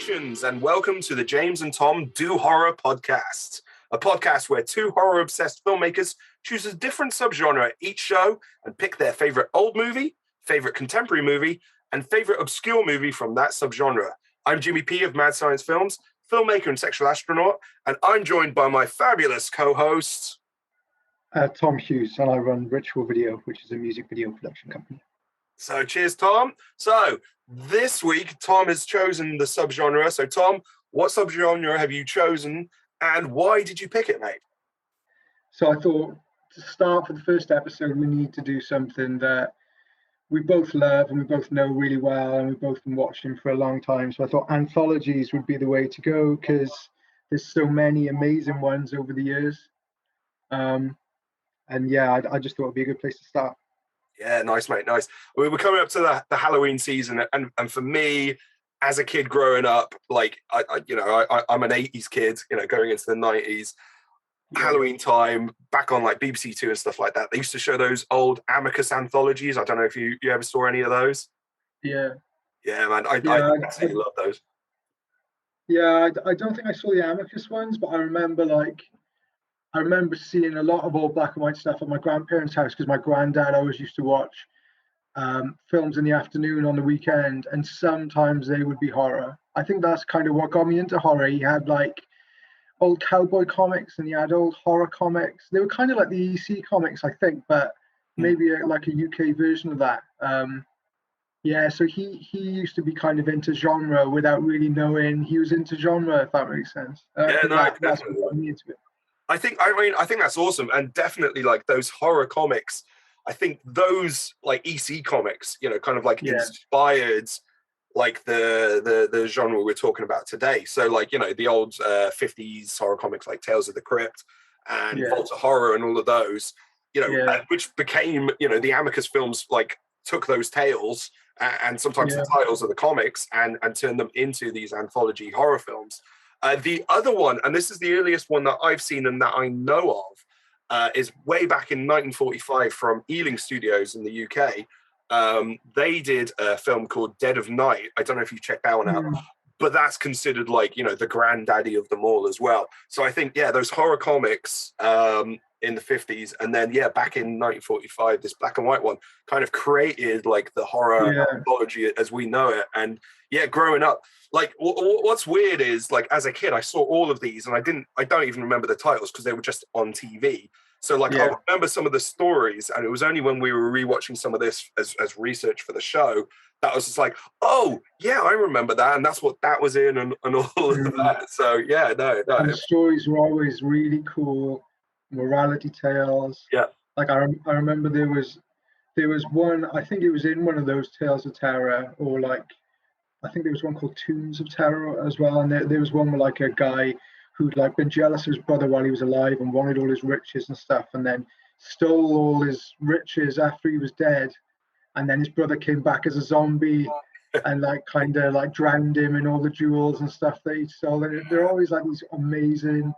Salutations and welcome to the James and Tom Do Horror podcast, a podcast where two horror-obsessed filmmakers choose a different subgenre each show and pick their favorite old movie, favorite contemporary movie, and favorite obscure movie from that subgenre. I'm Jimmy P of Mad Science Films, filmmaker and sexual astronaut, and I'm joined by my fabulous co-host, Tom Hughes, and I run Ritual Video, which is a music video production company. So cheers, Tom. So this week, Tom has chosen the subgenre. So Tom, what subgenre have you chosen and why did you pick it, mate? So I thought to start for the first episode, we need to do something that we both love and we both know really well and we've both been watching for a long time. So I thought anthologies would be the way to go because there's so many amazing ones over the years. And yeah, I just thought it'd be a good place to start. Yeah, nice, mate, nice. We're coming up to the Halloween season, and for me, as a kid growing up, like I'm an 80s kid, going into the 90s. Yeah. Halloween time, back on like BBC Two and stuff like that. They used to show those old Amicus anthologies. I don't know if you ever saw any of those. Yeah. Yeah, man, I absolutely love those. Yeah, I don't think I saw the Amicus ones, but I remember seeing a lot of old black and white stuff at my grandparents' house because my granddad always used to watch films in the afternoon on the weekend, and sometimes they would be horror. I think that's kind of what got me into horror. He had like old cowboy comics and he had old horror comics. They were kind of like the EC comics, I think, but maybe like a UK version of that. Yeah, so he used to be kind of into genre without really knowing he was into genre, if that makes sense. That's what got me into it. I think that's awesome, and definitely like those horror comics. I think those like EC comics, kind of like inspired like the genre we're talking about today. So like the old 50s horror comics like Tales of the Crypt and Vault of Horror and all of those, which became the Amicus films like took those tales and sometimes the titles of the comics and turned them into these anthology horror films. The other one, and this is the earliest one that I've seen and that I know of, is way back in 1945 from Ealing Studios in the UK. They did a film called Dead of Night. I don't know if you checked that one out, but that's considered like, the granddaddy of them all as well. So I think, those horror comics in the 50s and then, back in 1945, this black and white one kind of created like the horror anthology as we know it. And growing up, like what's weird is like as a kid I saw all of these and I don't even remember the titles because they were just on TV. So like I remember some of the stories, and it was only when we were rewatching some of this as research for the show that I was just like, oh yeah, I remember that, and that's what that was in and all of that. So no. And the stories were always really cool, morality tales. Yeah. Like I remember there was one, I think it was in one of those Tales of Terror, or like I think there was one called Tombs of Terror as well, and there was one where like a guy who'd like been jealous of his brother while he was alive and wanted all his riches and stuff, and then stole all his riches after he was dead, and then his brother came back as a zombie and like kind of like drowned him in all the jewels and stuff that he stole. And they're always like these amazing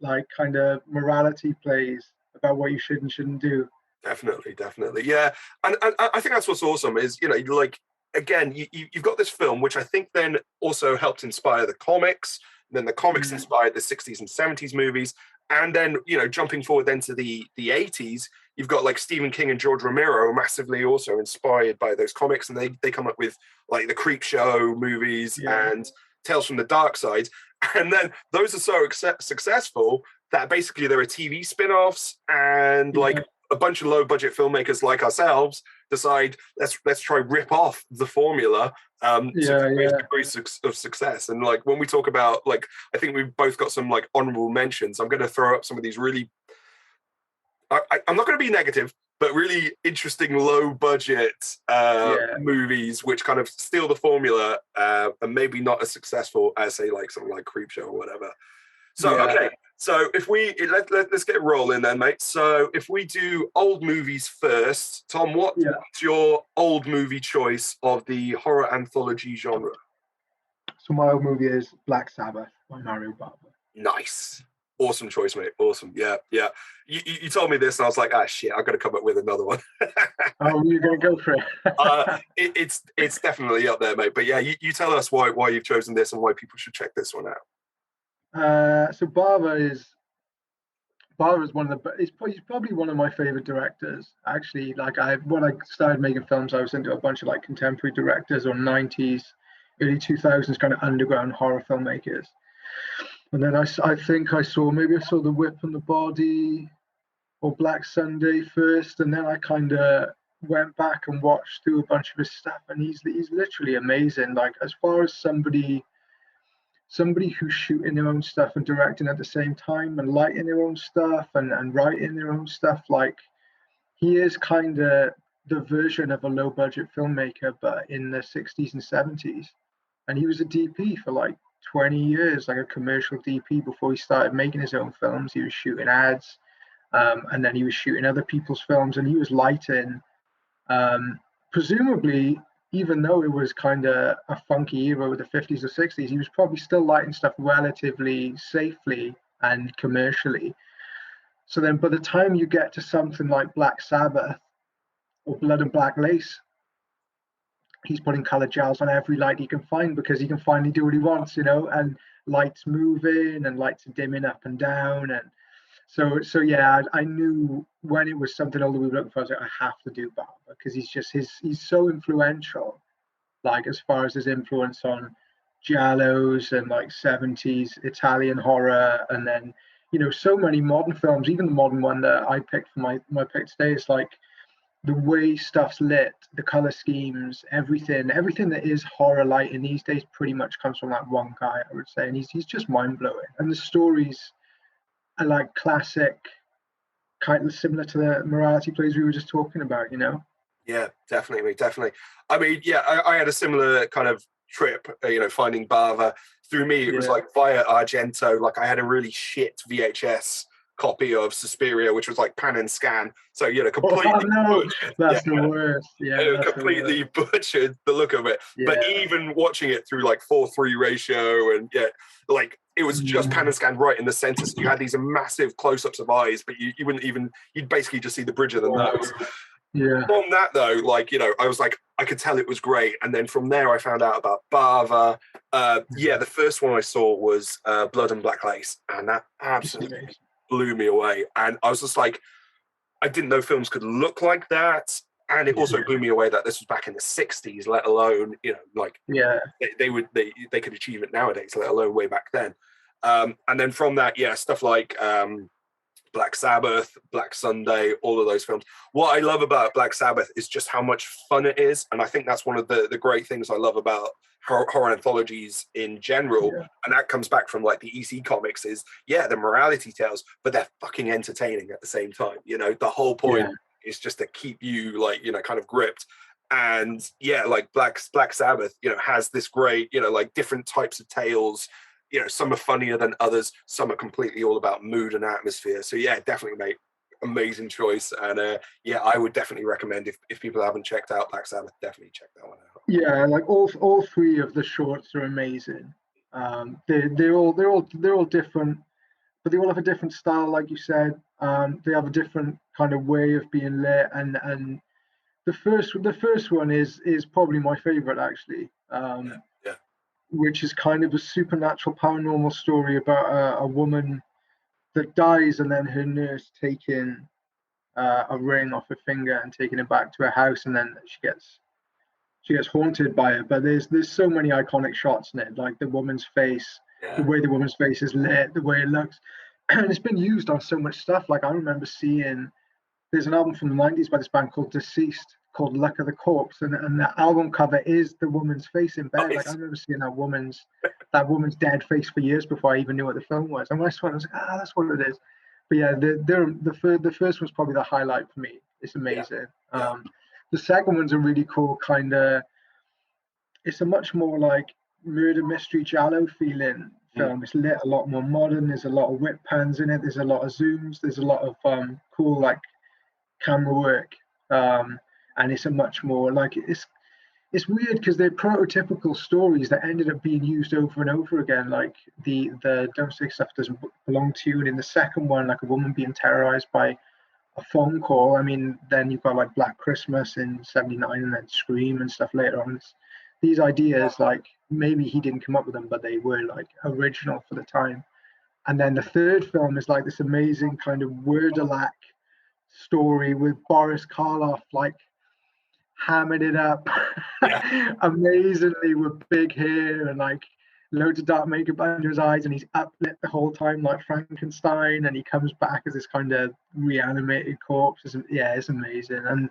like kind of morality plays about what you should and shouldn't do. Definitely, yeah. And I think that's what's awesome is like again, you've got this film, which I think then also helped inspire the comics. Then the comics inspired the 60s and 70s movies. And then, jumping forward then to the 80s, you've got like Stephen King and George Romero massively also inspired by those comics. And they come up with like the Creepshow movies and Tales from the Dark Side. And then those are so successful that basically there are TV spin-offs and like a bunch of low-budget filmmakers like ourselves decide let's try rip off the formula to degrees of success. And like when we talk about like, I think we've both got some like honorable mentions. I'm going to throw up some of these really, I'm not going to be negative, but really interesting low-budget movies which kind of steal the formula and maybe not as successful as say like something like Creepshow or whatever. So okay. So if let's get rolling then, mate. So if we do old movies first, Tom, what's your old movie choice of the horror anthology genre? So my old movie is Black Sabbath by Mario Bava. Nice. Awesome choice, mate. Awesome. Yeah, yeah. You told me this, and I was like, ah, shit, I've got to come up with another one. Oh, you're gonna go for It's definitely up there, mate. But yeah, you tell us why you've chosen this and why people should check this one out. So Bava's one of the. He's probably one of my favorite directors. Actually, like when I started making films, I was into a bunch of like contemporary directors or '90s, early 2000s kind of underground horror filmmakers. And then I think I saw The Whip and the Body or Black Sunday first, and then I kind of went back and watched through a bunch of his stuff, and he's literally amazing. Like, as far as somebody who's shooting their own stuff and directing at the same time and lighting their own stuff and writing their own stuff, like, he is kind of the version of a low budget filmmaker, but in the 60s and 70s. And he was a DP for like 20 years, like a commercial DP, before he started making his own films. He was shooting ads, and then he was shooting other people's films, and he was lighting, presumably, even though it was kind of a funky era with the 50s or 60s, he was probably still lighting stuff relatively safely and commercially. So then by the time you get to something like Black Sabbath or Blood and Black Lace, he's putting color gels on every light he can find, because he can finally do what he wants, and lights moving and lights dimming up and down. And so yeah, I knew when it was something older we were looking for, I was like, I have to do Bava, because he's so influential, like, as far as his influence on giallos and like 70s Italian horror, and then so many modern films. Even the modern one that I picked for my pick today is like, the way stuff's lit, the color schemes, everything that is horror light in these days pretty much comes from that one guy, I would say. And he's just mind-blowing. And the stories are like classic, kind of similar to the morality plays we were just talking about, Yeah, definitely. I mean, yeah, I had a similar kind of trip, finding Bava. Through me, it was like via Argento. Like, I had a really shit VHS copy of Suspiria, which was like pan and scan. So, completely butchered. That's the worst. Yeah, completely butchered the look of it. Yeah. But even watching it through like 4:3 ratio, and like, it was just pan and scan right in the center. So you had these massive close-ups of eyes, but you wouldn't even, you'd basically just see the bridge of the nose. Yeah. From that though, like, I was like, I could tell it was great. And then from there I found out about Bava. The first one I saw was Blood and Black Lace, and that absolutely blew me away. And I was just like, I didn't know films could look like that. And it also blew me away that this was back in the 60s, let alone, like, they could achieve it nowadays, let alone way back then. And then from that, stuff like Black Sabbath, Black Sunday, all of those films. What I love about Black Sabbath is just how much fun it is. And I think that's one of the great things I love about horror anthologies in general. Yeah. And that comes back from like the EC comics is, the morality tales, but they're fucking entertaining at the same time. The whole point is just to keep you like, kind of gripped. And like Black Sabbath, has this great, like different types of tales. Some are funnier than others. Some are completely all about mood and atmosphere. So definitely, mate, amazing choice. And I would definitely recommend if people haven't checked out Black Sabbath, definitely check that one out. Yeah, like all three of the shorts are amazing. They're all different, but they all have a different style, like you said. They have a different kind of way of being lit, and the first one is probably my favorite, actually. Which is kind of a supernatural paranormal story about a woman that dies, and then her nurse taking a ring off her finger and taking it back to her house, and then she gets haunted by it. But there's so many iconic shots in it, like the woman's face, the way the woman's face is lit, the way it looks, and it's been used on so much stuff. Like, I remember seeing, there's an album from the 90s by this band called Deceased, called Luck of the Corpse, and the album cover is the woman's face in bed. Like, I remember seeing that woman's dead face for years before I even knew what the film was. And when I saw it, I was like, that's what it is. But the first one's probably the highlight for me. It's amazing. The second one's a really cool kind of, it's a much more like murder mystery giallo feeling film. It's lit a lot more modern. There's a lot of whip pans in it. There's a lot of zooms. There's a lot of cool like camera work. And it's a much more like, it's weird because they're prototypical stories that ended up being used over and over again. Like the Don't Say Stuff Doesn't Belong to You, and in the second one, like a woman being terrorized by a phone call. I mean, then you've got like Black Christmas in '79, and then Scream and stuff later on. These ideas, like maybe he didn't come up with them, but they were like original for the time. And then the third film is like this amazing kind of word-a-lack story with Boris Karloff, like hammered it up amazingly with big hair and like loads of dark makeup under his eyes, and he's uplit the whole time like Frankenstein, and he comes back as this kind of reanimated corpse. It's amazing.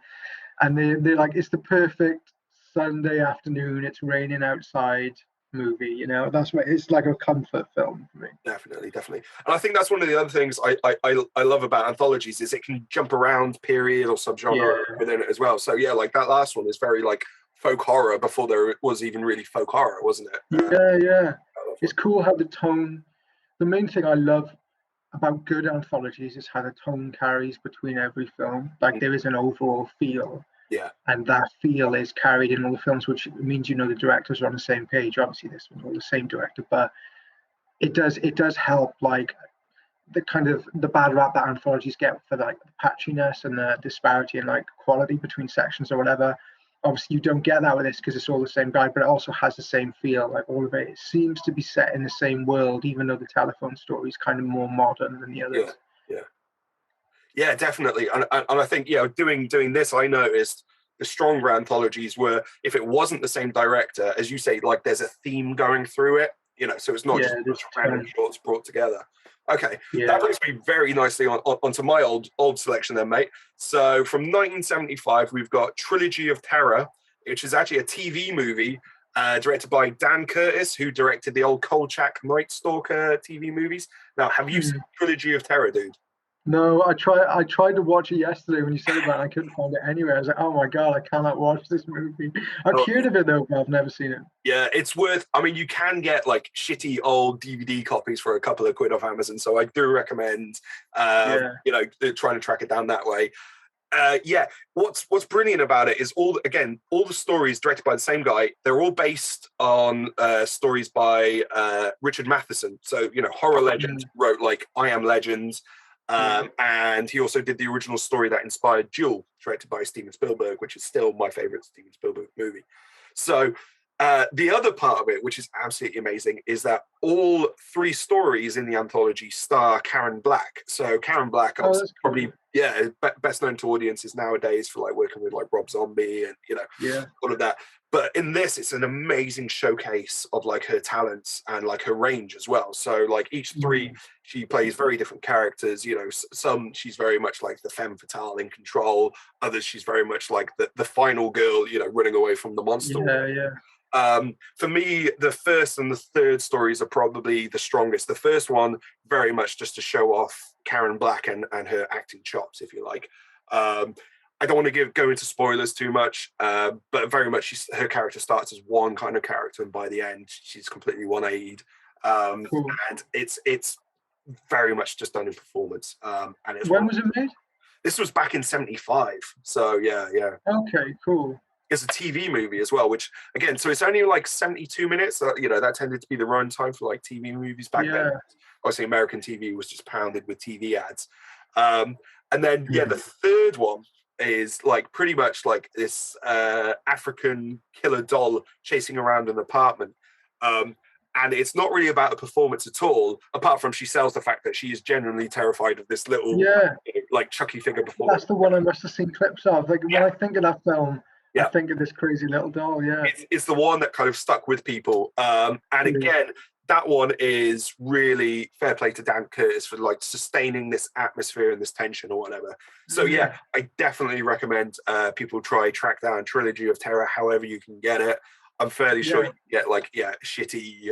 And they're like, it's the perfect Sunday afternoon, it's raining outside movie, you know. That's what it's like, a comfort film for me. Definitely. And I think that's one of the other things I love about anthologies is it can jump around period or subgenre within it as well. So yeah, like that last one is very like folk horror before there was even really folk horror, wasn't it? Yeah. It's cool how the main thing I love about good anthologies is how the tone carries between every film. Like there is an overall feel. Yeah. And that feel is carried in all the films, which means, you know, the directors are on the same page. Obviously, this one's all the same director, but it does help, like, the kind of the bad rap that anthologies get for like the patchiness and the disparity and like quality between sections or whatever. Obviously, you don't get that with this because it's all the same guy, but it also has the same feel. Like all of it seems to be set in the same world, even though the telephone story is kind of more modern than the others. Yeah, definitely. And I think, doing this, I noticed the stronger anthologies were, if it wasn't the same director, as you say, like there's a theme going through it, you know, so it's not just random shorts brought together. Okay, that brings me very nicely onto my old selection then, mate. So from 1975, we've got Trilogy of Terror, which is actually a TV movie directed by Dan Curtis, who directed the old Kolchak Night Stalker TV movies. Now, have you seen Trilogy of Terror, dude? No, I tried to watch it yesterday when you said about it. I couldn't find it anywhere. I was like, oh my God, I cannot watch this movie. I've heard of it though, but I've never seen it. Yeah, it's worth, I mean, you can get like shitty old DVD copies for a couple of quid off Amazon. So I do recommend, trying to track it down that way. What's brilliant about it is all the stories directed by the same guy. They're all based on stories by Richard Matheson. So, you know, horror legend wrote like I Am Legend. And he also did the original story that inspired Duel, directed by Steven Spielberg, which is still my favorite Steven Spielberg movie. So the other part of it, which is absolutely amazing, is that all three stories in the anthology star Karen Black. So Karen Black, probably best known to audiences nowadays for like working with like Rob Zombie and all of that. But in this, it's an amazing showcase of like her talents and like her range as well. So like each three, she plays very different characters. You know, some she's very much like the femme fatale in control. Others she's very much like the final girl, you know, running away from the monster. For me, the first and the third stories are probably the strongest. The first one, very much just to show off Karen Black and her acting chops, if you like. I don't want to go into spoilers too much, but very much her character starts as one kind of character, and by the end, she's completely 180'd. And it's very much just done in performance. And it's when was it made? This was back in '75. So yeah. Okay, cool. It's a TV movie as well, which again, so it's only like 72 minutes. You know, that tended to be the run time for like TV movies back then. Obviously, American TV was just pounded with TV ads. And then the third one is like pretty much like this African killer doll chasing around an apartment. And it's not really about the performance at all, apart from she sells the fact that she is genuinely terrified of this little like Chucky figure before. That's the one I must have seen clips of. Like when I think of that film, I think of this crazy little doll. It's the one that kind of stuck with people. And again, that one is really fair play to Dan Curtis for like sustaining this atmosphere and this tension or whatever. So I definitely recommend people track down Trilogy of Terror however you can get it. I'm fairly sure you can get like shitty,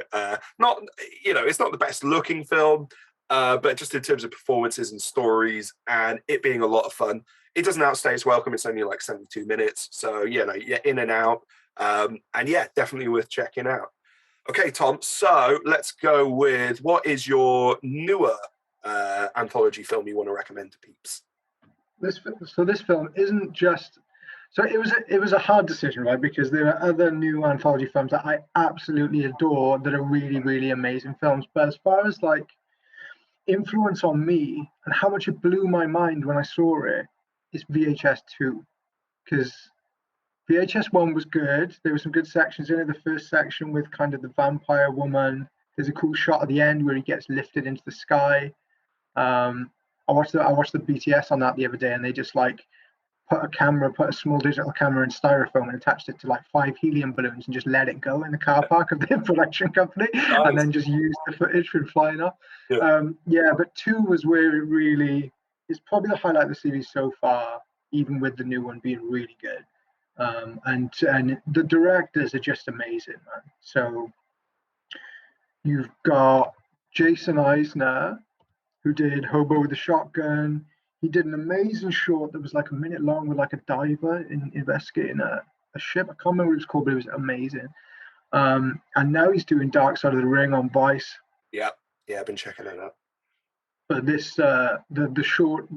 not, you know, it's not the best looking film, but just in terms of performances and stories and it being a lot of fun. It doesn't outstay its welcome. It's only like 72 minutes. So, you're in and out. And definitely worth checking out. Okay, Tom, so let's go with what is your newer anthology film you want to recommend to peeps? This film isn't just... So it was a hard decision, right? Because there are other new anthology films that I absolutely adore that are really, really amazing films. But as far as like influence on me and how much it blew my mind when I saw it, is VHS 2. Because VHS 1 was good. There were some good sections in it. The first section with kind of the vampire woman. There's a cool shot at the end where he gets lifted into the sky. I watched the BTS on that the other day, and they just like put a small digital camera in styrofoam and attached it to like 5 helium balloons and just let it go in the car park of the production company, and then just used the footage from flying up. But 2 was where it really is probably the highlight of the series so far, even with the new one being really good. And the directors are just amazing, man. So you've got Jason Eisner, who did Hobo with a Shotgun. He did an amazing short that was like a minute long with like a diver investigating a ship. I can't remember what it was called, but it was amazing. And now he's doing Dark Side of the Ring on Vice. Yeah, I've been checking that out. But this the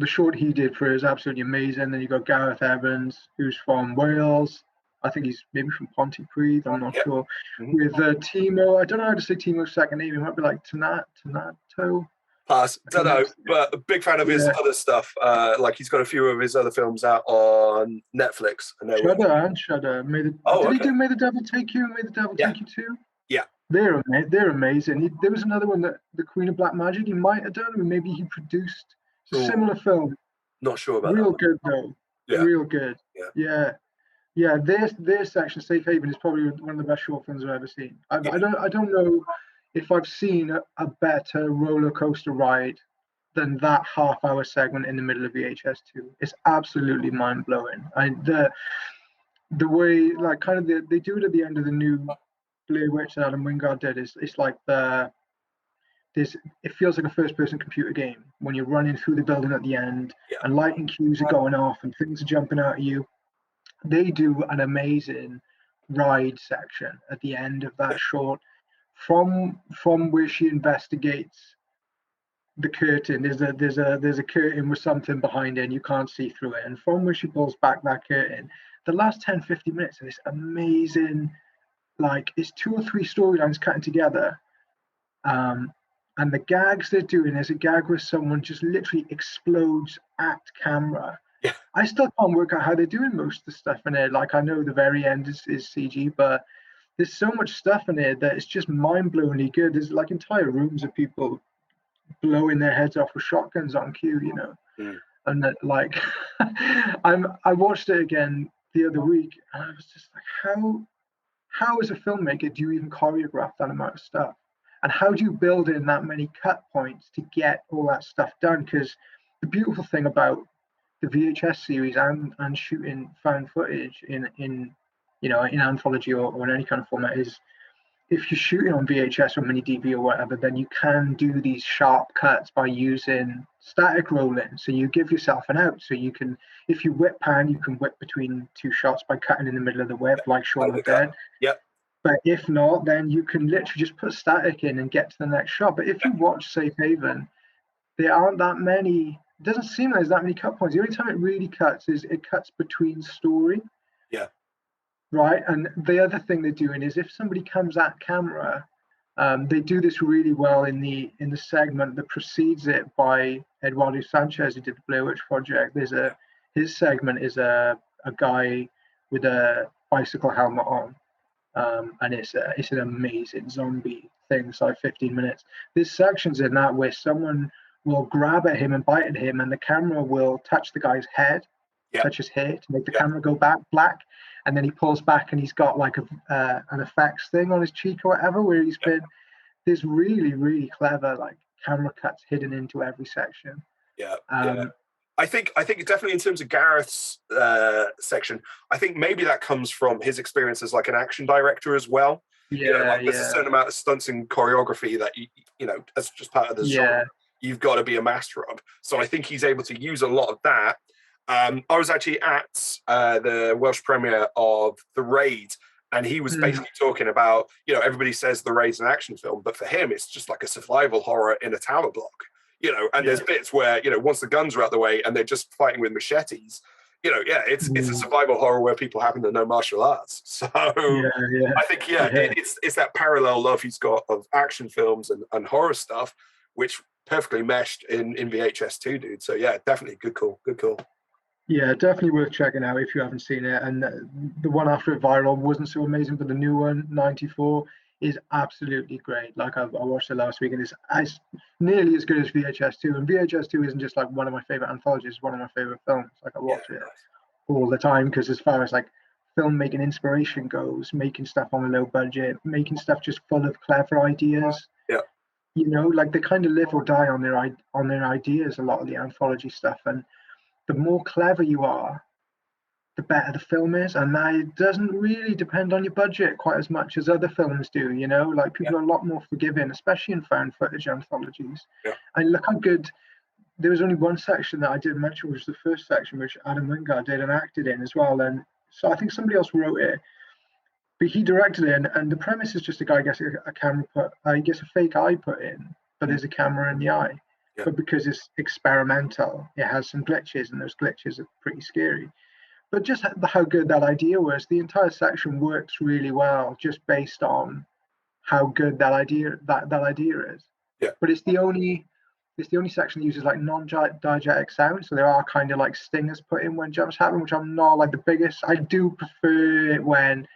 short he did for it is absolutely amazing. Then you got Gareth Evans, who's from Wales. I think he's maybe from Pontypridd. I'm not sure. With Timo, I don't know how to say Timo's second name. It might be like Tanato. Pass. Don't know, but a big fan of his other stuff. Like he's got a few of his other films out on Netflix. Shudder. Did he do May the Devil Take You and May the Devil Take You Too? Yeah. They're amazing. There was another one, that the Queen of Black Magic, he might have done, or maybe he produced a similar film. Not sure about Real that. Good though. Yeah. Real good. Yeah. Their section, Safe Haven, is probably one of the best short films I've ever seen. I don't know if I've seen a better roller coaster ride than that half-hour segment in the middle of VHS 2. It's absolutely mind-blowing. The way, like, kind of they do it at the end of the new Blair Witch that Adam Wingard did. It's like it feels like a first-person computer game when you're running through the building at the end, and lighting cues are going off and things are jumping out at you. They do an amazing ride section at the end of that short. From where she investigates the curtain, there's a curtain with something behind it and you can't see through it. And from where she pulls back that curtain, the last 10-15 minutes of this amazing, like, it's 2 or 3 storylines cutting together. And the gags they're doing, there's a gag where someone just literally explodes at camera. Yeah. I still can't work out how they're doing most of the stuff in it. Like, I know the very end is CG, but there's so much stuff in there that it's just mind-blowingly good. There's like entire rooms of people blowing their heads off with shotguns on cue, you know. And that, like, I watched it again the other week, and I was just like, how as a filmmaker do you even choreograph that amount of stuff? And how do you build in that many cut points to get all that stuff done? Because the beautiful thing about the VHS series and shooting found footage in anthology or in any kind of format is, if you're shooting on VHS or mini DV or whatever, then you can do these sharp cuts by using static rolling. So you give yourself an out. So you can, if you whip pan, you can whip between 2 shots by cutting in the middle of the whip, like Shaun of the Dead. Yep. But if not, then you can literally just put static in and get to the next shot. But if you watch Safe Haven, there aren't that many. It doesn't seem like there's that many cut points. The only time it really cuts is it cuts between story. Yeah. Right. And the other thing they're doing is, if somebody comes at camera, they do this really well in the segment that precedes it by Eduardo Sanchez, who did the Blair Witch Project. His segment is a guy with a bicycle helmet on. And it's an amazing zombie thing. It's like 15 minutes. There's sections in that where someone will grab at him and bite at him, and the camera will touch the guy's head, touch his hair to make the camera go back black, and then he pulls back and he's got like an effects thing on his cheek or whatever, where he's been. There's really, really clever like camera cuts hidden into every section. I think definitely in terms of Gareth's section, I think maybe that comes from his experience as like an action director as well. There's a certain amount of stunts and choreography that you know, as just part of the genre, you've got to be a master of. So I think he's able to use a lot of that. I was actually at the Welsh premiere of The Raid, and he was basically talking about, you know, everybody says The Raid's an action film, but for him, it's just like a survival horror in a tower block. You know, and there's bits where, you know, once the guns are out the way and they're just fighting with machetes, it's a survival horror where people happen to know martial arts. So I think it's that parallel love he's got of action films and horror stuff, which perfectly meshed in VHS 2, dude. So yeah, definitely good call. Yeah, definitely worth checking out if you haven't seen it. And the one after it, Viral, wasn't so amazing, but the new one, 94, is absolutely great. Like I watched it last week, and it's as nearly as good as VHS 2. And VHS 2 isn't just like one of my favorite anthologies; it's one of my favorite films. Like I watch it all the time because, as far as like filmmaking inspiration goes, making stuff on a low budget, making stuff just full of clever ideas. Yeah. Like they kind of live or die on their ideas. A lot of the anthology stuff, and the more clever you are, the better the film is. And that doesn't really depend on your budget quite as much as other films do, like people are a lot more forgiving, especially in found footage anthologies. Yeah. And look how good, there was only one section that I did mention, which was the first section, which Adam Wingard did and acted in as well. And so I think somebody else wrote it, but he directed it. And the premise is just a guy gets a camera he gets a fake eye put in, but there's a camera in the eye. Yeah. But because it's experimental, it has some glitches, and those glitches are pretty scary. But just how good that idea was, the entire section works really well, just based on how good that idea is. Yeah. But it's the only section that uses like non-diegetic sound, so there are kind of like stingers put in when jumps happen, which I'm not like the biggest. I do prefer it when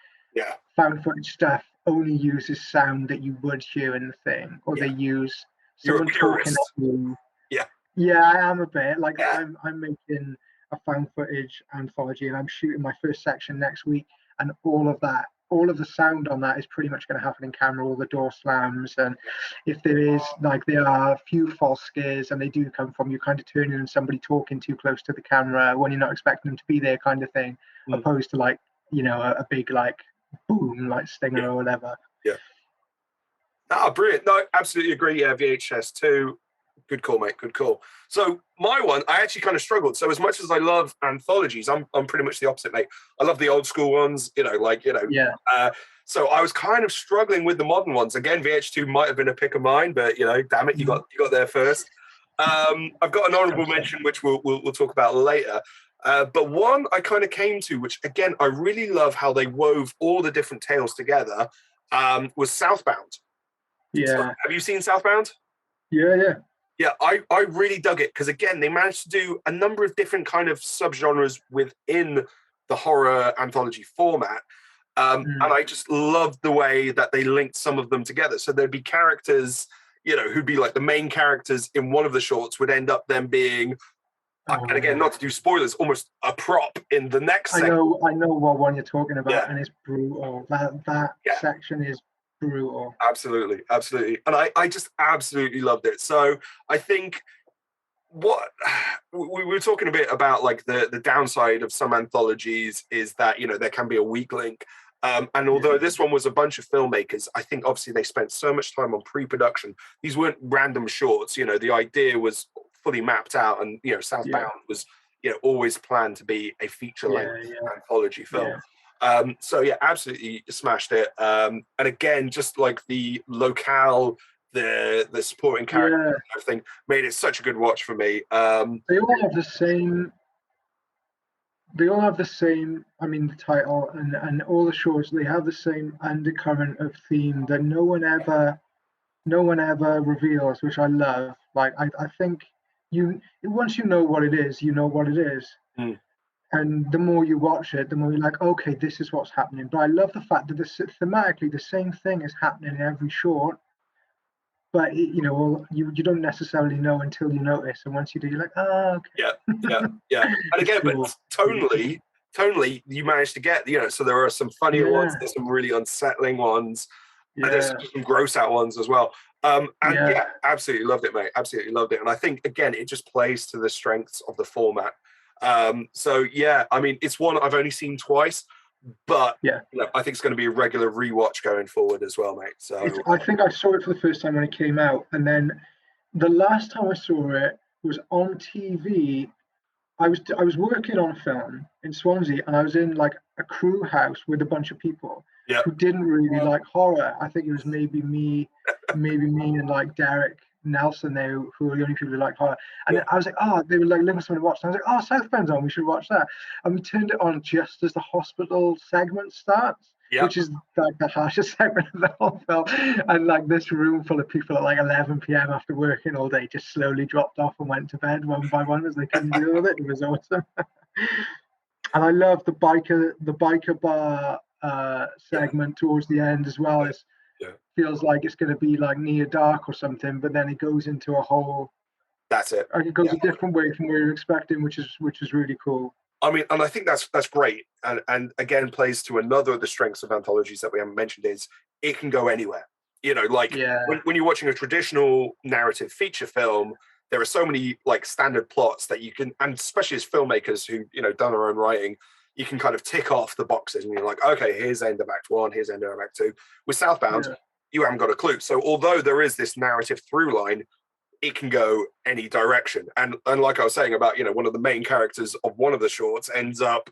found footage stuff only uses sound that you would hear in the thing, or they use someone talking at you. Yeah, I am a bit like I'm making a found footage anthology, and I'm shooting my first section next week, and all of the sound on that is pretty much going to happen in camera. All the door slams, and if there are a few false scares, and they do come from you kind of turning and somebody talking too close to the camera when you're not expecting them to be there, kind of thing, opposed to like a big like boom like stinger or whatever. Brilliant. No, absolutely agree. Yeah, VHS 2. Good call, mate. Good call. So my one, I actually kind of struggled. So as much as I love anthologies, I'm pretty much the opposite, mate. I love the old school ones, so I was kind of struggling with the modern ones. Again, VH2 might have been a pick of mine, but damn it, you got there first. I've got an honorable mention, which we'll talk about later. But one I kind of came to, which again, I really love how they wove all the different tales together, was Southbound. Yeah. So, have you seen Southbound? Yeah. Yeah, I really dug it because, again, they managed to do a number of different kind of subgenres within the horror anthology format. And I just loved the way that they linked some of them together. So there'd be characters, who'd be like the main characters in one of the shorts would end up them being, and again, not to do spoilers, almost a prop in the next section. I know what one you're talking about, and it's brutal. That section is brutal. Absolutely. And I just absolutely loved it. So I think what we were talking a bit about, like the downside of some anthologies is that, there can be a weak link. And although this one was a bunch of filmmakers, I think obviously they spent so much time on pre-production. These weren't random shorts, the idea was fully mapped out, and, Southbound was, always planned to be a feature-length anthology film. So yeah, absolutely smashed it. And again, just like the locale, the supporting character and everything made it such a good watch for me. They all have the same. I mean, the title and all the shorts. They have the same undercurrent of theme that no one ever reveals, which I love. Like I think once you know what it is, you know what it is. And the more you watch it, the more you're like, okay, this is what's happening. But I love the fact that thematically the same thing is happening in every short. But you don't necessarily know until you notice. And once you do, you're like, oh, okay. Yeah. And again, cool. But tonally, you managed to get, so there are some funnier ones, there's some really unsettling ones, and there's some gross out ones as well. Absolutely loved it, mate. Absolutely loved it. And I think, again, it just plays to the strengths of the format. So yeah, I mean, it's one I've only seen twice, but I think it's going to be a regular rewatch going forward as well, mate. So I think I saw it for the first time when it came out, and then the last time I saw it was on TV. I was working on a film in Swansea, and I was in like a crew house with a bunch of people who didn't really like horror. I think it was maybe me and like Derek Nelson there, who were the only people who like horror. And I was like, oh, they were like looking for something to watch. And I was like, oh, Southbound's on, we should watch that. And we turned it on just as the hospital segment starts, which is like the harshest segment of the whole film. And like this room full of people at like 11 p.m. after working all day just slowly dropped off and went to bed one by one as they couldn't deal with it. It was awesome. And I love the biker bar segment towards the end as well. It feels like it's going to be like near dark or something, but then it goes into a whole. That's it. It goes a different way from what you're expecting, which is really cool. I mean, and I think that's great, and again plays to another of the strengths of anthologies that we haven't mentioned is it can go anywhere. You know, like when you're watching a traditional narrative feature film, there are so many like standard plots that you can, and especially as filmmakers who, you know, done their own writing, you can kind of tick off the boxes and you're like, okay, here's end of Act 1, here's end of Act 2. With Southbound, you haven't got a clue. So although there is this narrative through line, it can go any direction. And like I was saying about, you know, one of the main characters of one of the shorts ends up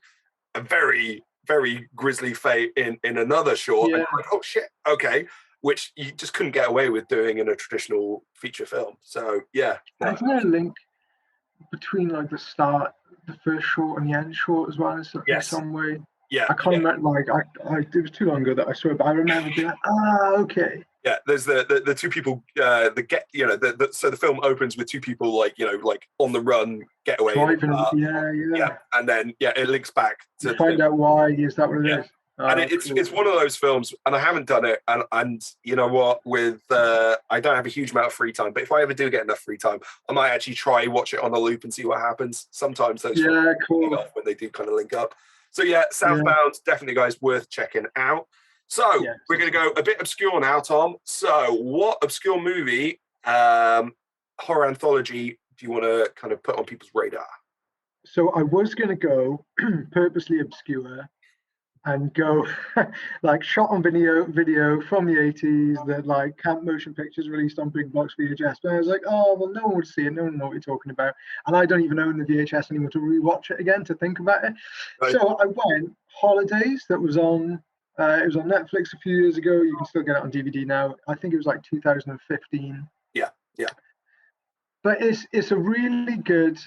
a very, very grisly fate in another short. And like, oh shit, okay. Which you just couldn't get away with doing in a traditional feature film. So Isn't there a link between like the start, the first short and the end short as well in some way? I can't remember, like it was too long ago that I saw it, but I remember being like, okay. Yeah, there's the two people so the film opens with two people like, you know, like on the run, getaway. Driving, and then it links back to find out why. Is that what it is? And it's one of those films, and I haven't done it, and you know what, with I don't have a huge amount of free time, but if I ever do get enough free time, I might actually try watch it on a loop and see what happens. Sometimes those films cool when they do kind of link up. So Southbound, definitely guys worth checking out. So we're going to go a bit obscure now, Tom. So what obscure movie, horror anthology, do you want to kind of put on people's radar? So I was going to go purposely obscure and go like shot on video from the 80s that like camp motion pictures released on big box VHS. But I was like, oh, well, no one would see it. No one know what you're talking about. And I don't even own the VHS anymore to rewatch it again, to think about it. Right. So I went Holidays, that was on, it was on Netflix a few years ago. You can still get it on DVD now. I think it was like 2015. Yeah. But it's a really good,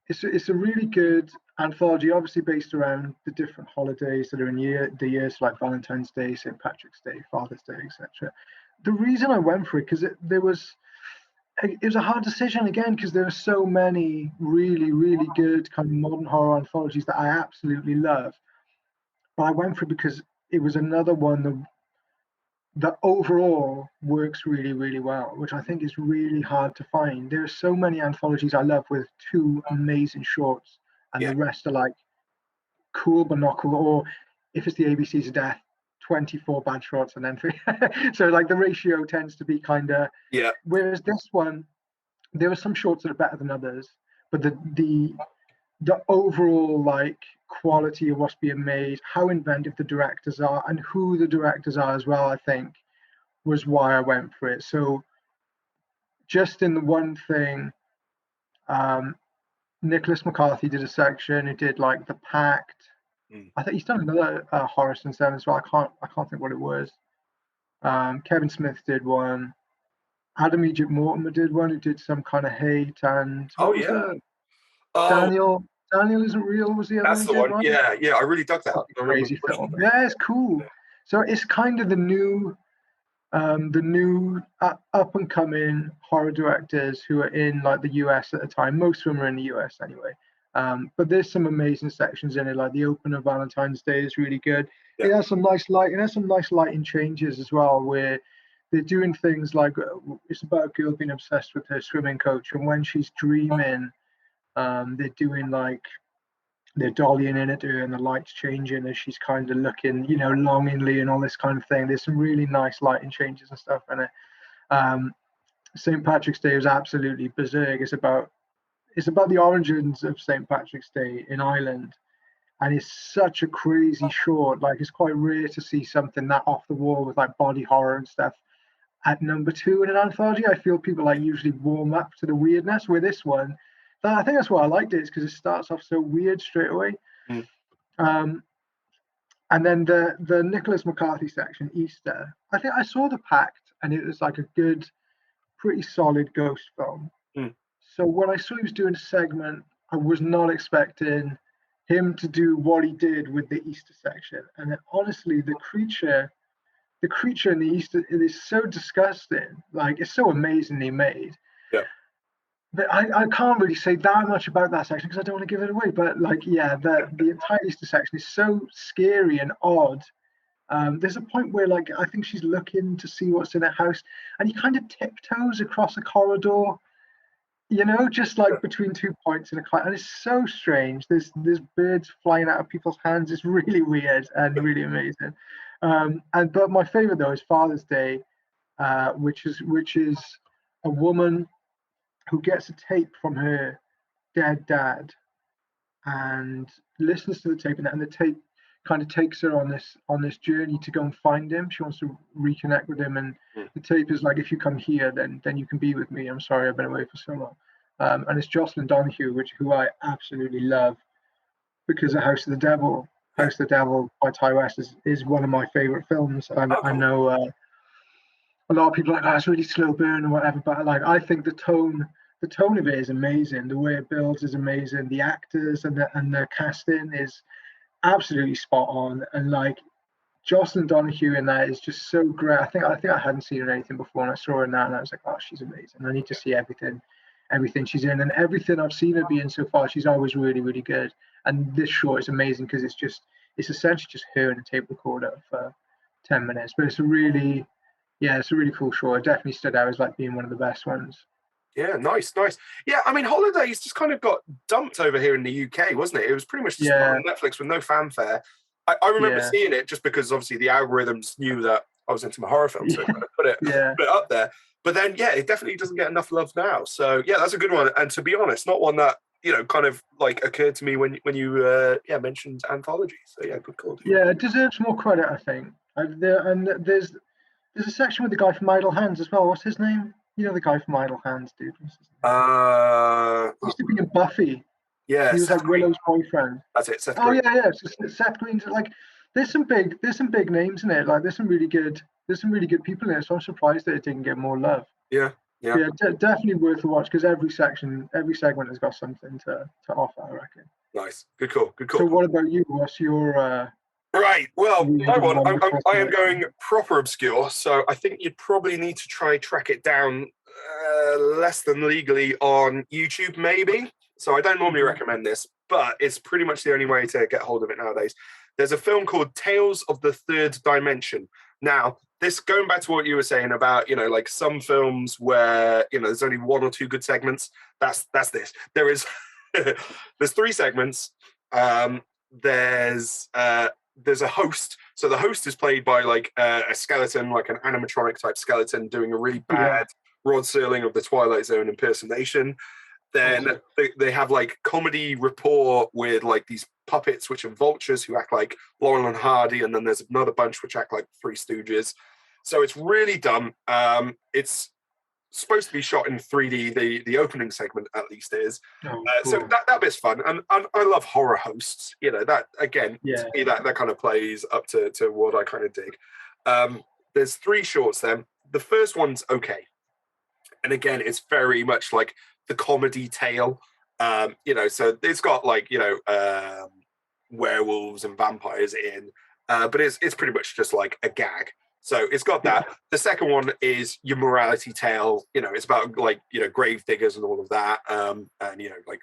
it's a really good anthology, obviously based around the different holidays that are in the years like Valentine's Day, St. Patrick's Day, Father's Day, etc. The reason I went for it, because it was a hard decision again, because there are so many really, really good kind of modern horror anthologies that I absolutely love. But I went for it because it was another one that overall works really, really well, which I think is really hard to find. There are so many anthologies I love with 2 amazing shorts, and the rest are like cool but not cool, or if it's the ABCs of Death, 24 bad shorts and then 3. So like the ratio tends to be kind of whereas this one, there are some shorts that are better than others, but the overall like quality of what's being made, how inventive the directors are, and who the directors are as well, I think was why I went for it. So just in the one thing, Nicholas McCarthy did a section who did like The Pact. I think he's done another horror since then as well. I can't think what it was. Kevin Smith did one. Adam Egypt Mortimer did one who did some kind of hate, and Daniel Isn't Real was the other one. That's the one. Yeah, I really dug that. Crazy film. Yeah, it's cool. So it's kind of the new up and coming horror directors who are in like the US at the time. Most of them are in the US anyway. But there's some amazing sections in it, like the opener of Valentine's Day is really good. Yeah. It has some nice light, and has some nice lighting changes as well, where they're doing things like it's about a girl being obsessed with her swimming coach, and when she's dreaming, they're doing like they're dollying in at her and the lights changing as she's kind of looking, you know, longingly and all this kind of thing. There's some really nice lighting changes and stuff in it. St. Patrick's Day is absolutely berserk. It's about the origins of St. Patrick's Day in Ireland, and it's such a crazy short. Like, it's quite rare to see something that off the wall with like body horror and stuff at number 2 in an anthology. I feel people like usually warm up to the weirdness. With this one, I think that's why I liked it, is because it starts off so weird straight away. And then the Nicholas McCarthy section, Easter, I think I saw The Pact, and it was like a good pretty solid ghost film. So when I saw he was doing a segment, I was not expecting him to do what he did with the Easter section. And then, honestly, the creature in the Easter, it is so disgusting. Like, it's so amazingly made. Yeah. But I can't really say that much about that section because I don't want to give it away. But like, yeah, the entire Easter section is so scary and odd. There's a point where, like, I think she's looking to see what's in her house, and he kind of tiptoes across a corridor, you know, just like between 2 points in a car, and it's so strange. There's birds flying out of people's hands. It's really weird and really amazing. But my favorite though is Father's Day, which is a woman who gets a tape from her dead dad and listens to the tape, and the tape kind of takes her on this journey to go and find him. She wants to reconnect with him, and the tape is like, if you come here, then you can be with me. I'm sorry I've been away for so long. And it's Jocelyn Donahue, who I absolutely love, because of House of the Devil. House of the Devil by Ty West is one of my favorite films. I know a lot of people are like, oh, it's really slow burn or whatever, but like, I think the tone of it is amazing. The way it builds is amazing. The actors and the casting is absolutely spot on. And like, Jocelyn Donahue in that is just so great. I think I hadn't seen her in anything before, and I saw her in that, and I was like, oh, she's amazing. I need to see everything she's in, and everything I've seen her be in so far, she's always really, really good. And this short is amazing because it's essentially just her and a tape recorder for 10 minutes. But it's a really cool short. It definitely stood out as like being one of the best ones. Yeah, nice. Yeah, I mean, Holidays just kind of got dumped over here in the UK, wasn't it? It was pretty much just on Netflix with no fanfare. I remember seeing it just because obviously the algorithms knew that I was into my horror films, so put it up there. But then, it definitely doesn't get enough love now. So yeah, that's a good one. And to be honest, not one that, you know, kind of like occurred to me when you mentioned Anthology. So yeah, good call. Yeah, it deserves more credit, I think. And there's a section with the guy from Idle Hands as well. What's his name? You know the guy from Idle Hands, dude. He used to be in Buffy. Yeah, he was Seth like Willow's boyfriend. That's it, Seth Green. Yeah. So Seth Green's like, there's some big names in it. Like, there's some really good people in it. So I'm surprised that it didn't get more love. Yeah. Definitely worth a watch because every segment has got something to offer, I reckon. Nice, good call. So what about you? What's your Right, well, my one, I am going proper obscure, so I think you'd probably need to track it down less than legally on YouTube, maybe. So I don't normally recommend this, but it's pretty much the only way to get hold of it nowadays. There's a film called Tales of the Third Dimension. Now, this, going back to what you were saying about, you know, like some films where, you know, there's only one or two good segments, that's this. There's 3 segments. There's a host. So the host is played by like a skeleton, like an animatronic type skeleton doing a really bad Rod Serling of the Twilight Zone impersonation. Then they have like comedy rapport with like these puppets, which are vultures who act like Laurel and Hardy. And then there's another bunch which act like Three Stooges. So it's really dumb. It's supposed to be shot in 3D. The opening segment at least is. Cool. So that bit's fun. And I love horror hosts. You know, that again, to me, that kind of plays up to what I kind of dig. There's 3 shorts then. The first one's okay. And again, it's very much like the comedy tale. You know, so it's got like, you know, werewolves and vampires in, but it's pretty much just like a gag. So it's got that. The second one is your morality tale. You know, it's about like, you know, grave diggers and all of that, and you know, like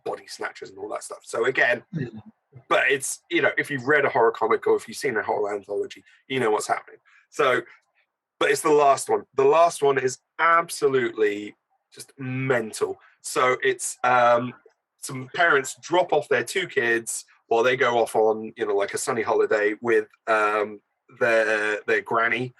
body snatchers and all that stuff. So again, but it's, you know, if you've read a horror comic or if you've seen a horror anthology, you know what's happening. So, but it's the last one. The last one is absolutely just mental. So it's some parents drop off their 2 kids while they go off on, you know, like a sunny holiday with their granny.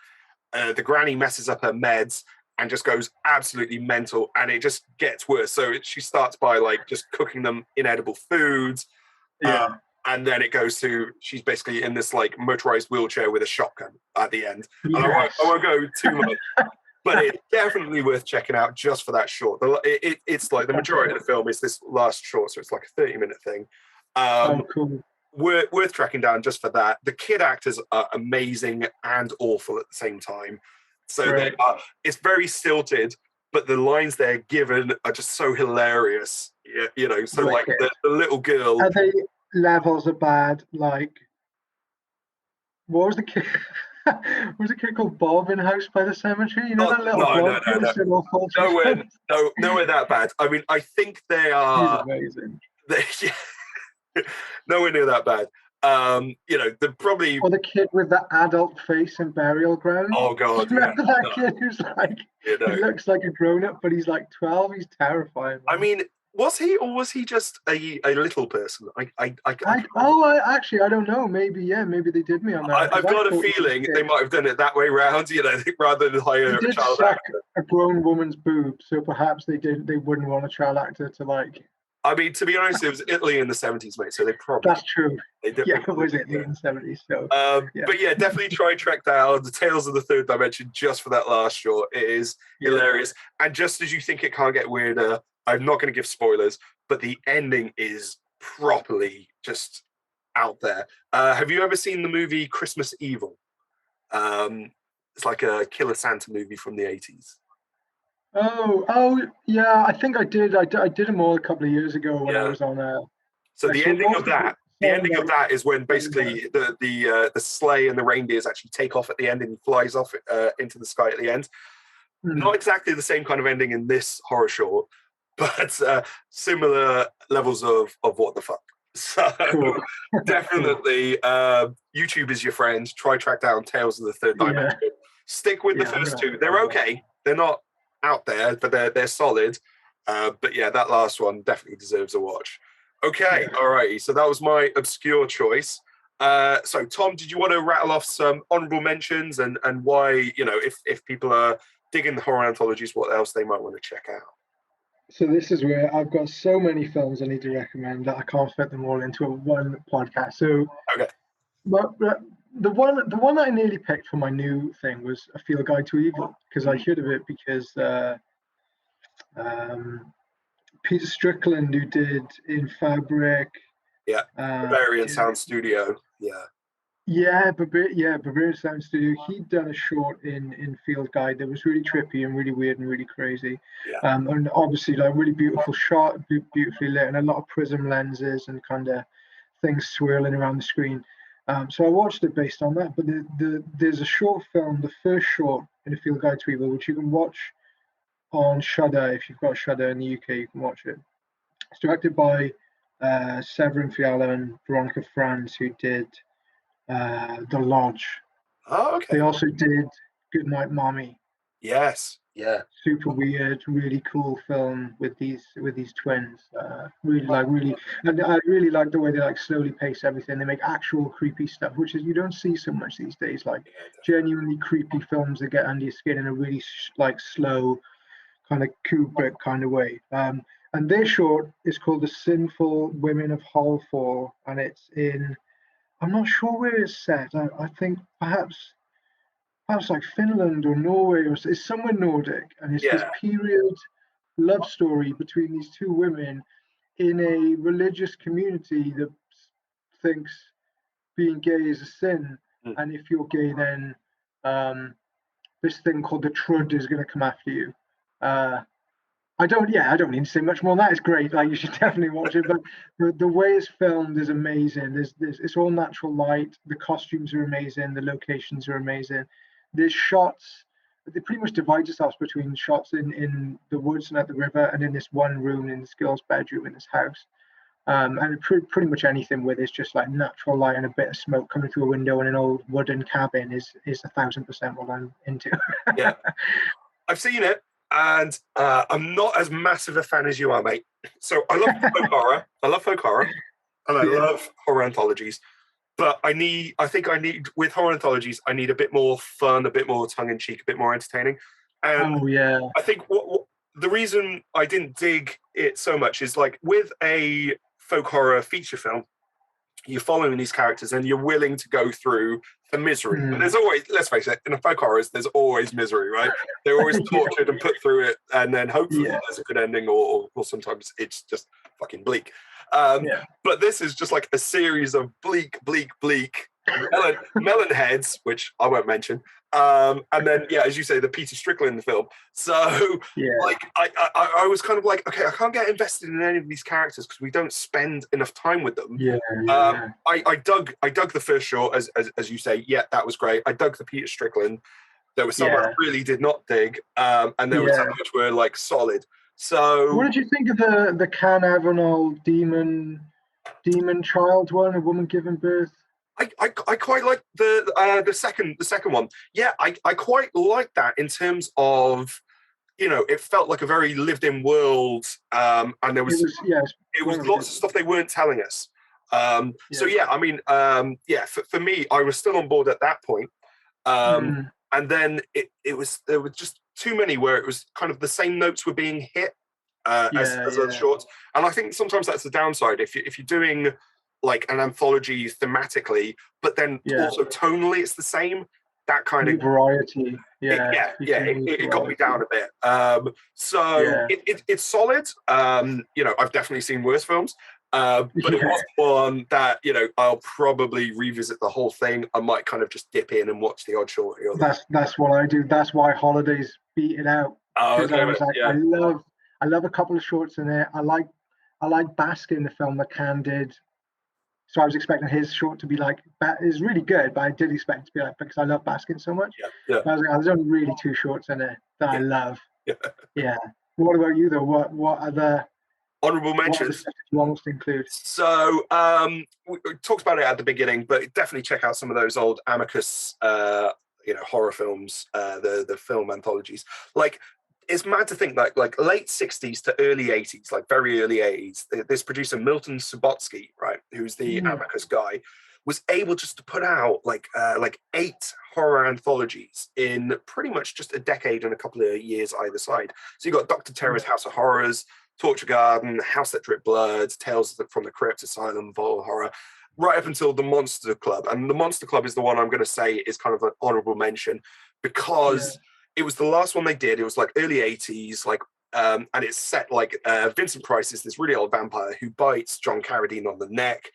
The granny messes up her meds and just goes absolutely mental, and it just gets worse. So she starts by like just cooking them inedible foods, and then it goes to she's basically in this like motorized wheelchair with a shotgun at the end. And I won't go too much, but it's definitely worth checking out just for that short. It's like the majority of the film is this last short, so it's like a 30-minute thing. Cool. Worth tracking down just for that. The kid actors are amazing and awful at the same time. So they are. It's very stilted, but the lines they're given are just so hilarious. Yeah, you know. So like the little girl. Are they levels of bad? Like, what was the kid? Was a kid called Bob in House by the Cemetery? You know that little blog? Nowhere that bad. I mean, I think they are. He's amazing. Nowhere near that bad. You know, the probably. Or the kid with the adult face in Burial Ground. Oh God! Remember that kid who's like, he looks like a grown-up, but he's like 12. He's terrifying. Man. I mean, was he, or was he just a little person? Actually, I don't know. Maybe they did me on that. I've got a feeling they might have done it that way round. You know, rather than hire a child actor. A grown woman's boob, so perhaps they wouldn't want a child actor to like. I mean, to be honest, it was Italy in the 70s, mate. So they probably. That's true. It was Italy in the 70s. So. But yeah, definitely try and track down the Tales of the Third Dimension just for that last short. It is hilarious, and just as you think it can't get weirder, I'm not going to give spoilers, but the ending is properly just out there. Have you ever seen the movie Christmas Evil? It's like a Killer Santa movie from the 80s. Oh, yeah. I think I did. I did them all a couple of years ago when I was on there. So the ending of that is when basically the sleigh and the reindeers actually take off at the end, and he flies off into the sky at the end. Not exactly the same kind of ending in this horror short, but similar levels of what the fuck. So definitely, YouTube is your friend. Try track down Tales of the Third Dimension. Stick with the first two. They're okay. They're not out there, but they're solid. But yeah, that last one definitely deserves a watch. Okay, alrighty. So that was my obscure choice. So Tom, did you want to rattle off some honorable mentions and why, you know, if people are digging the horror anthologies, what else they might want to check out? So this is where I've got so many films I need to recommend that I can't fit them all into one podcast. So but the one that I nearly picked for my new thing was A Field Guide to Evil, because I heard of it because Peter Strickland, who did In Fabric, Bavarian Sound Studio, Bavarian Sound Studio. He'd done a short in Field Guide that was really trippy and really weird and really crazy, and obviously like really beautiful shot, beautifully lit, and a lot of prism lenses and kind of things swirling around the screen. So I watched it based on that. But there's a short film, the first short in A Field Guide to Evil, which you can watch on Shudder. If you've got Shudder in the UK, you can watch it. It's directed by Severin Fiala and Veronica Franz, who did The Lodge. Oh, okay. They also did Goodnight Mommy. Yes. Yeah. Super weird, really cool film with these twins. And I really like the way they like slowly pace everything. They make actual creepy stuff, which is you don't see so much these days. Like genuinely creepy films that get under your skin in a really like slow, kind of Kubrick kind of way. And their short is called The Sinful Women of Hallfall, and it's in, I'm not sure where it's set. I think perhaps like Finland or Norway, or it's somewhere Nordic, and it's this period love story between these two women in a religious community that thinks being gay is a sin, and if you're gay, then this thing called the Trud is going to come after you. I don't need to say much more than that. It's great. Like, you should definitely watch it. But the way it's filmed is amazing. It's all natural light. The costumes are amazing. The locations are amazing. There's shots. They pretty much divide themselves between shots in the woods and at the river, and in this one room in this girl's bedroom in this house. And pretty much anything where there's just like natural light and a bit of smoke coming through a window in an old wooden cabin is 1,000% what I'm into. Yeah, I've seen it. And I'm not as massive a fan as you are, mate. So I love folk horror. And I love horror anthologies. But I think with horror anthologies, I need a bit more fun, a bit more tongue-in-cheek, a bit more entertaining. And I think what the reason I didn't dig it so much is, like, with a folk horror feature film, you're following these characters and you're willing to go through the misery. But there's always, let's face it, in a folk horrors, there's always misery, right? They're always tortured and put through it, and then hopefully there's a good ending, or sometimes it's just fucking bleak. But this is just like a series of bleak melon heads, which I won't mention. And then, yeah, as you say, the Peter Strickland film. So, like, I was kind of like, okay, I can't get invested in any of these characters because we don't spend enough time with them. I dug the first short, as you say. Yeah, that was great. I dug the Peter Strickland. There was some I really did not dig, and there were some which were like solid. So, what did you think of the Can Avenel demon child one, a woman giving birth? I quite like the second one. Yeah, I quite like that in terms of, it felt like a very lived in world, and there was lots of stuff they weren't telling us. So yeah, I mean, for me, I was still on board at that point. And then there were just too many where it was kind of the same notes were being hit as other shorts, and I think sometimes that's the downside if you're doing like an anthology thematically, but then also tonally it's the same. That kind of variety, it got me down a bit. It's solid. I've definitely seen worse films, but it was one that I'll probably revisit the whole thing. I might kind of just dip in and watch the odd short. That's what I do. That's why Holidays beat it out. Oh, okay, I was like, I love a couple of shorts in there. I like Baskin, the film that Can did. So I was expecting his short to be like, is really good, but I did expect it to be like, because I love Baskin so much. I was like, there's only really two shorts in there that I love. What about you though? What other honorable mentions you almost include? So we talked about it at the beginning, but definitely check out some of those old Amicus horror films, the film anthologies. Like, it's mad to think that like late 60s to early 80s, like very early 80s, this producer Milton Subotsky, right, who's the Amicus guy, was able just to put out like 8 horror anthologies in pretty much just a decade and a couple of years either side. So you got Dr. Terror's House of Horrors, Torture Garden, House That Dripped Blood, Tales from the Crypt, Asylum, Vole Horror, right up until the Monster Club. And the Monster Club is the one I'm going to say is kind of an honorable mention because it was the last one they did. It was like early 80s, and it's set like Vincent Price is this really old vampire who bites John Carradine on the neck,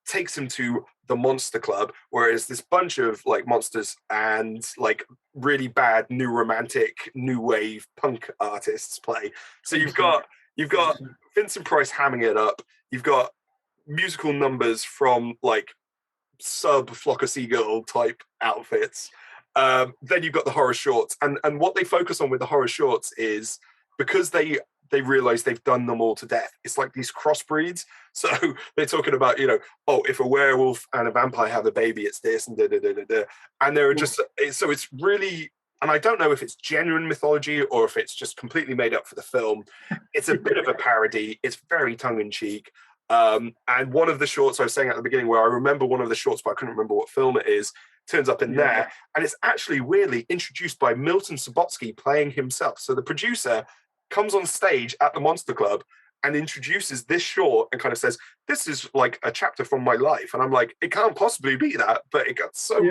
takes him to the Monster Club, whereas this bunch of like monsters and like really bad new romantic new wave punk artists play. So you've got Vincent Price hamming it up. You've got musical numbers from like sub Flock of Seagull type outfits. Then you've got the horror shorts, and what they focus on with the horror shorts is because they realize they've done them all to death. It's like these crossbreeds. So they're talking about, if a werewolf and a vampire have a baby, it's this and da. And they're just, so it's really, and I don't know if it's genuine mythology or if it's just completely made up for the film. It's a bit of a parody. It's very tongue in cheek. And one of the shorts I was saying at the beginning, where I remember one of the shorts, but I couldn't remember what film it is, turns up in there, and it's actually weirdly introduced by Milton Subotsky playing himself. So the producer comes on stage at the Monster Club and introduces this short and kind of says, this is like a chapter from my life. And I'm like, it can't possibly be that, but it got so in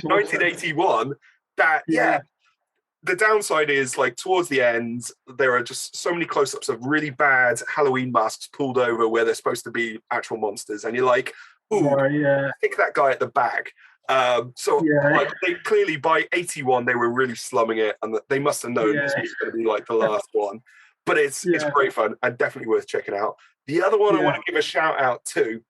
1981 that the downside is like towards the end there are just so many close-ups of really bad Halloween masks pulled over where they're supposed to be actual monsters, and you're like, pick that guy at the back. Like, they clearly by 81 they were really slumming it, and they must have known this was going to be like the last one. But it's great fun and definitely worth checking out. The other one I want to give a shout out to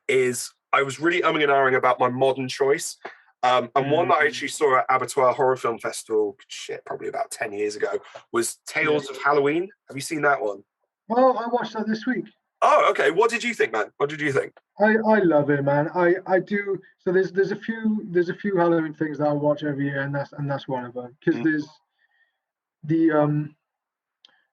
is, I was really umming and ahhing about my modern choice. And one that I actually saw at Abattoir Horror Film Festival, probably about 10 years ago, was Tales of Halloween. Have you seen that one? Oh, I watched that this week. Oh, okay. What did you think, man? What did you think? I love it, man. I do. So there's a few Halloween things that I watch every year, and that's one of them. Because there's the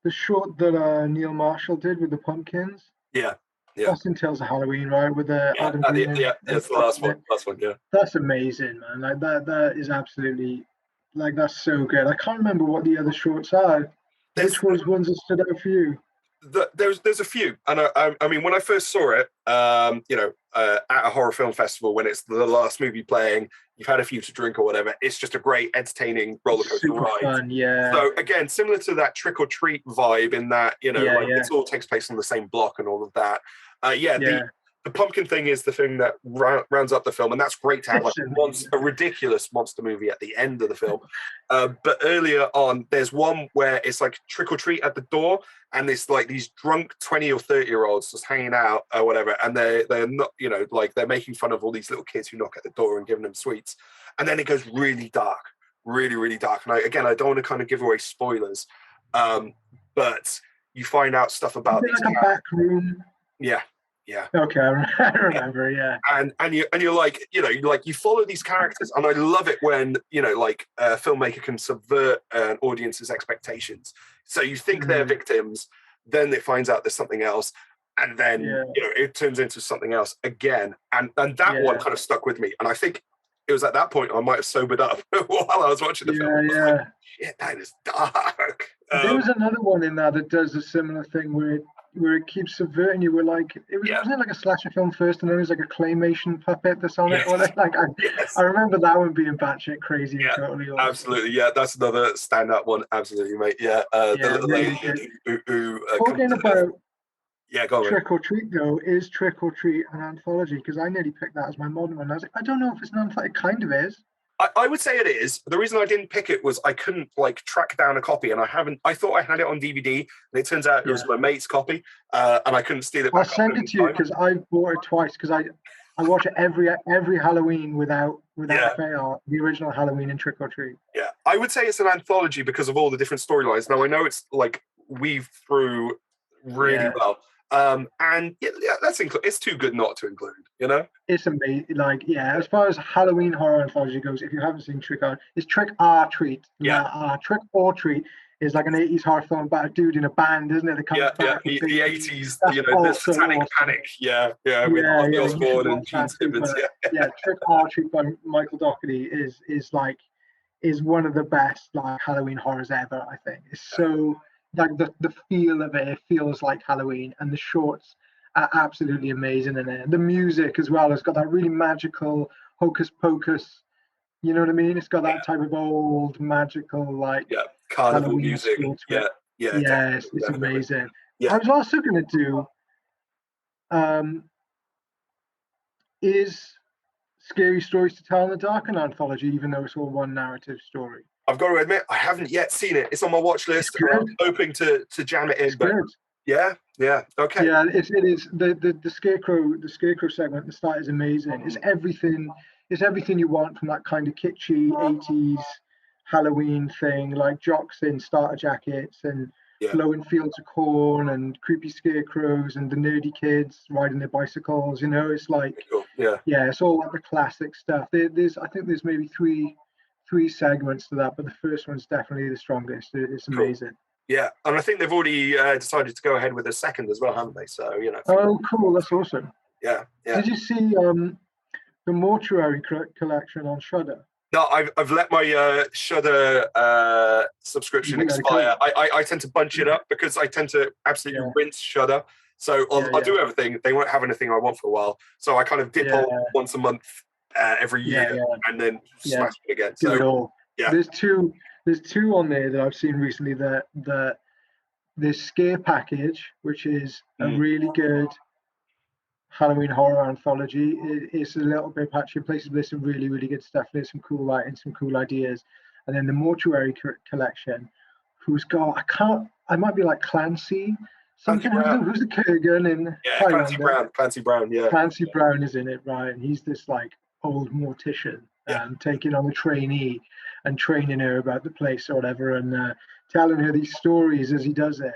short that Neil Marshall did with the pumpkins. Yeah. That's in Tales of Halloween, right? With the Adam Green. That's the last one. Yeah. That's amazing, man. Like that is absolutely, like, that's so good. I can't remember what the other shorts are. Which ones that stood out for you? There's a few, and I mean, when I first saw it, at a horror film festival, when it's the last movie playing, you've had a few to drink or whatever, it's just a great, entertaining roller coaster ride. Fun, yeah. So again, similar to that Trick or Treat vibe, in that it all takes place on the same block and all of that. The the pumpkin thing is the thing that rounds up the film, and that's great to have like a ridiculous monster movie at the end of the film. But earlier on, there's one where it's like trick or treat at the door, and it's like these drunk 20 or 30-year-olds just hanging out or whatever, and they're not, you know, like they're making fun of all these little kids who knock at the door and giving them sweets, and then it goes really dark, really, really dark. And I don't want to kind of give away spoilers, but you find out stuff about these like a back room. Yeah. Yeah. Okay, I remember. Yeah. And you're like, you know, you follow these characters, and I love it when, you know, like a filmmaker can subvert an audience's expectations. So you think they're victims, then it finds out there's something else, and then you know it turns into something else again. And that one kind of stuck with me. And I think it was at that point I might have sobered up while I was watching the film. Yeah. Like, shit, that is dark. There was another one in there that does a similar thing where it keeps subverting you. We're like, wasn't it like a slasher film first, and then there's like a claymation puppet that's on it? Or I remember that one being batshit crazy. Yeah, and totally awesome. Absolutely. Yeah, that's another standout one. Absolutely, mate. Yeah, the little lady who talking about go on. Trick or Treat though, is Trick or Treat an anthology? Because I nearly picked that as my modern one. I was like, I don't know if it's an anthology. It kind of is. I would say it is. The reason I didn't pick it was I couldn't like track down a copy, and I thought I had it on DVD, and it turns out it was my mate's copy, and I couldn't steal it back. I'll send it to you because I bought it twice, because I watch it every Halloween without fail, the original Halloween and Trick or Treat. Yeah, I would say it's an anthology because of all the different storylines. Now I know it's like weaved through really well. And that's it's too good not to include, you know. It's amazing. Like, as far as Halloween horror anthology goes, if you haven't seen Trick or Treat, Trick or Treat is like an 80s horror film about a dude in a band, isn't it? That comes back the 80s, you know, the Satanic Panic, with Ozzy Osbourne and Gene Simmons, Trick or Treat by Michael Dougherty is one of the best like Halloween horrors ever. I think it's so. Like the feel of it feels like Halloween, and the shorts are absolutely amazing in it. The music as well has got that really magical hocus pocus, you know what I mean? It's got that type of old magical carnival Halloween music. It's amazing. I was also going to do is Scary Stories to Tell in the Darkened anthology, even though it's all one narrative story. I've got to admit, I haven't yet seen it. It's on my watch list. I'm hoping to jam it in. It's good. Okay. Yeah, it is. The scarecrow segment at the start is amazing. It's everything you want from that kind of kitschy 80s Halloween thing, like jocks in starter jackets and flowing fields of corn and creepy scarecrows and the nerdy kids riding their bicycles. You know, it's like it's all like the classic stuff. I think there's maybe three segments to that, but the first one's definitely the strongest. It's amazing. Yeah, and I think they've already decided to go ahead with a second as well, haven't they? So, you know. Oh, cool. That's awesome. Yeah. Did you see the Mortuary collection on Shudder? No, I've let my Shudder subscription expire. I tend to bunch it up because I tend to absolutely rinse Shudder. So I'll do everything. They won't have anything I want for a while. So I kind of dip on once a month every year and then smash it again. Do it all. There's two on there that I've seen recently. The Scare Package, which is a really good Halloween horror anthology. It's a little bit patchy places, but there's some really, really good stuff. There's some cool lighting, some cool ideas. And then the Mortuary collection, who's got, I might be like Clancy. Something, who's the Kurgan in Thailand? Clancy Brown, Clancy Brown is in it, right? And he's this like old mortician taking on a trainee and training her about the place or whatever, and telling her these stories as he does it.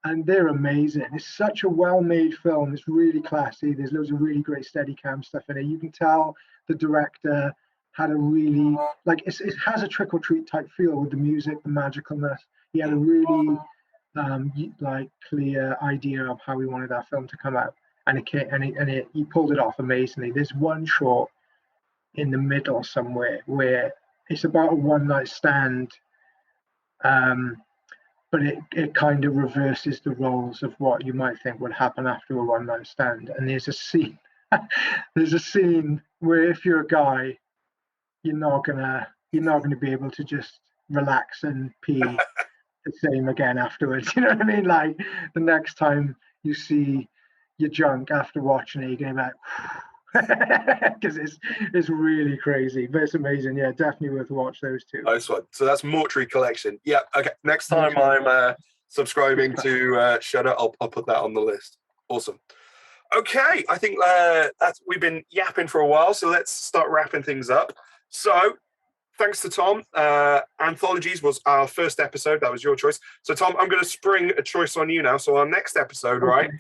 And they're amazing. It's such a well-made film. It's really classy. There's loads of really great Steadicam stuff in it. You can tell the director had a really, it has a Trick or Treat type feel with the music, the magicalness. He had a really clear idea of how he wanted that film to come out, and he pulled it off amazingly. There's one shot in the middle somewhere where it's about a one-night stand, but it kind of reverses the roles of what you might think would happen after a one-night stand. And there's a scene where if you're a guy, you're not gonna be able to just relax and pee the same again afterwards. You know what I mean? Like the next time you see your junk after watching it. You're going back because it's really crazy, but it's amazing. Yeah, definitely worth a watch. Those two. Nice one. So that's Mortuary Collection. Yeah. Okay. Next time I'm subscribing to Shudder, I'll put that on the list. Awesome. Okay, I think we've been yapping for a while, so let's start wrapping things up. So, thanks to Tom. Anthologies was our first episode. That was your choice. So, Tom, I'm going to spring a choice on you now. So, our next episode, right,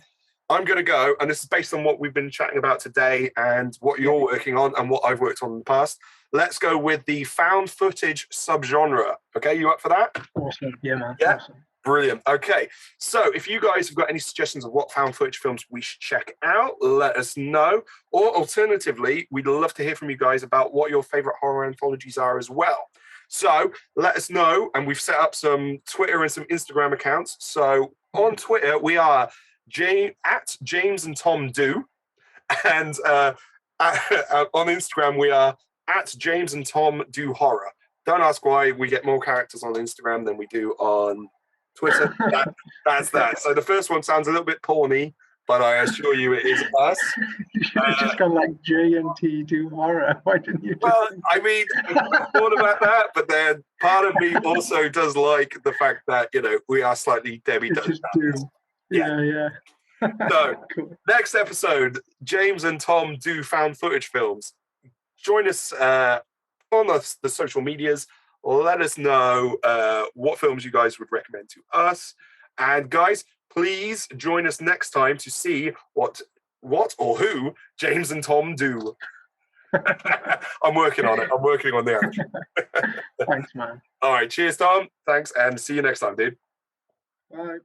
I'm going to go, and this is based on what we've been chatting about today and what you're working on and what I've worked on in the past. Let's go with the found footage subgenre. Okay, you up for that? Awesome. Yeah, man. Yeah. Awesome. Brilliant. Okay, so if you guys have got any suggestions of what found footage films we should check out, let us know. Or alternatively, we'd love to hear from you guys about what your favorite horror anthologies are as well. So let us know, and we've set up some Twitter and some Instagram accounts. So on Twitter, we are at James and Tom Do, and on Instagram, we are at James and Tom Do Horror. Don't ask why we get more characters on Instagram than we do on Twitter. That's that. So the first one sounds a little bit porny, but I assure you it is us. You should have just gone like J and T Do Horror. Why didn't you? Well, I mean, I thought about that, but then part of me also does like the fact that, you know, we are slightly Debbie Downer. Yeah. So, Cool. Next episode, James and Tom do found footage films. Join us on the social medias. Let us know what films you guys would recommend to us. And guys, please join us next time to see what or who James and Tom do. I'm working on it. I'm working on the action. Thanks, man. All right. Cheers, Tom. Thanks. And see you next time, dude. Bye.